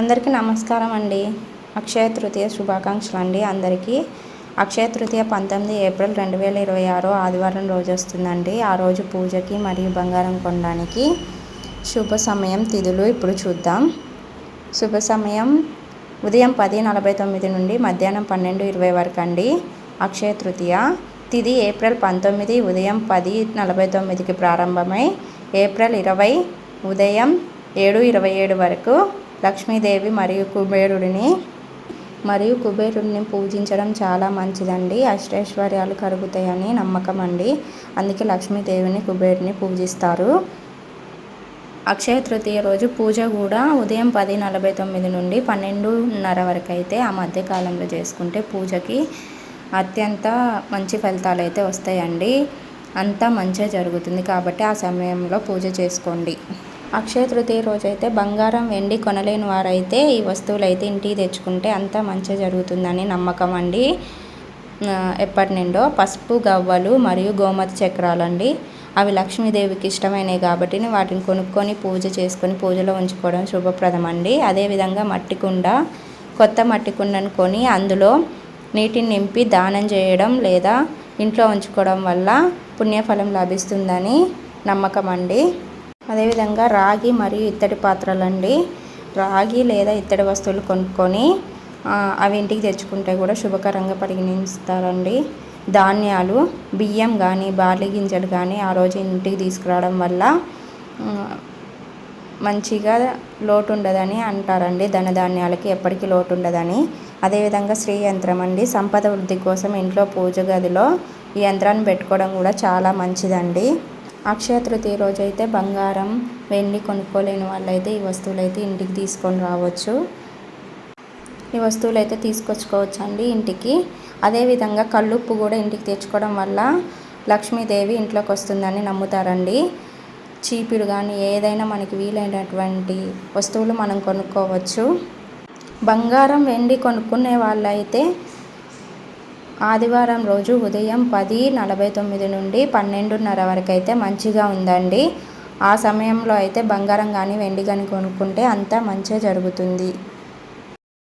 అందరికీ నమస్కారం అండి. అక్షయ తృతీయ శుభాకాంక్షలు అండి అందరికీ. అక్షయ తృతీయ 19 ఏప్రిల్ 2026 ఆదివారం రోజు వస్తుందండి. ఆ రోజు పూజకి మరియు బంగారం కొనడానికి శుభ సమయం తిథులు ఇప్పుడు చూద్దాం. శుభ సమయం ఉదయం 10:49 నుండి మధ్యాహ్నం 12:20 వరకు అండి. అక్షయ తృతీయ తిథి ఏప్రిల్ 19 ఉదయం 10:49కి ప్రారంభమై ఏప్రిల్ 20 ఉదయం 7:27 వరకు లక్ష్మీదేవి మరియు కుబేరుడిని పూజించడం చాలా మంచిదండి. అష్టైశ్వర్యాలు కలుగుతాయని నమ్మకం అండి. అందుకే లక్ష్మీదేవిని కుబేరుని పూజిస్తారు. అక్షయ తృతీయ రోజు పూజ కూడా ఉదయం 10:49 నుండి 12:30 వరకు అయితే ఆ మధ్యకాలంలో చేసుకుంటే పూజకి అత్యంత మంచి ఫలితాలు అయితే వస్తాయండి. అంతా మంచిగా జరుగుతుంది కాబట్టి ఆ సమయంలో పూజ చేసుకోండి. అక్షయ తృతీయ రోజు అయితే బంగారం వెండి కొనలేని వారైతే ఈ వస్తువులు అయితే ఇంటికి తెచ్చుకుంటే అంతా మంచిగా జరుగుతుందని నమ్మకం అండి. ఎప్పటి నుండో పసుపు గవ్వలు మరియు గోమతి చక్రాలు అండి. అవి లక్ష్మీదేవికి ఇష్టమైనవి కాబట్టి వాటిని కొనుక్కొని పూజ చేసుకొని పూజలో ఉంచుకోవడం శుభప్రదం అండి. అదేవిధంగా మట్టి కుండ, కొత్త మట్టి కుండను కొని అందులో నీటిని నింపి దానం చేయడం లేదా ఇంట్లో ఉంచుకోవడం వల్ల పుణ్యఫలం లభిస్తుందని నమ్మకం అండి. అదేవిధంగా రాగి మరియు ఇత్తడి పాత్రలండి. రాగి లేదా ఇత్తడి వస్తువులు కొనుక్కొని అవి ఇంటికి తెచ్చుకుంటే కూడా శుభకరంగా పరిగణిస్తారండి. ధాన్యాలు బియ్యం కానీ బార్లీ గింజలు కానీ ఆ రోజు ఇంటికి తీసుకురావడం వల్ల మంచిగా లోటు ఉండదని అంటారండి. ధనధాన్యాలకి ఎప్పటికీ లోటు ఉండదని. అదేవిధంగా శ్రీ యంత్రం అండి. సంపద వృద్ధి కోసం ఇంట్లో పూజ గదిలో ఈ యంత్రాన్ని పెట్టుకోవడం కూడా చాలా మంచిదండి. అక్షయ తృతీయ రోజు అయితే బంగారం వెండి కొనుక్కోలేని వాళ్ళైతే ఈ వస్తువులు అయితే ఇంటికి తీసుకొని రావచ్చు. ఈ వస్తువులు అయితే తీసుకొచ్చుకోవచ్చు అండి ఇంటికి. అదేవిధంగా కల్లుప్పు కూడా ఇంటికి తెచ్చుకోవడం వల్ల లక్ష్మీదేవి ఇంట్లోకి వస్తుందని నమ్ముతారండి. చీపురు కానీ ఏదైనా మనకి వీలైనటువంటి వస్తువులు మనం కొనుక్కోవచ్చు. బంగారం వెండి కొనుక్కునే వాళ్ళైతే ఆదివారం రోజు ఉదయం 10:49 నుండి 12:30 వరకు అయితే మంచిగా ఉందండి. ఆ సమయంలో అయితే బంగారం కానీ వెండి కానీ కొనుక్కుంటే అంతా మంచిగా జరుగుతుంది.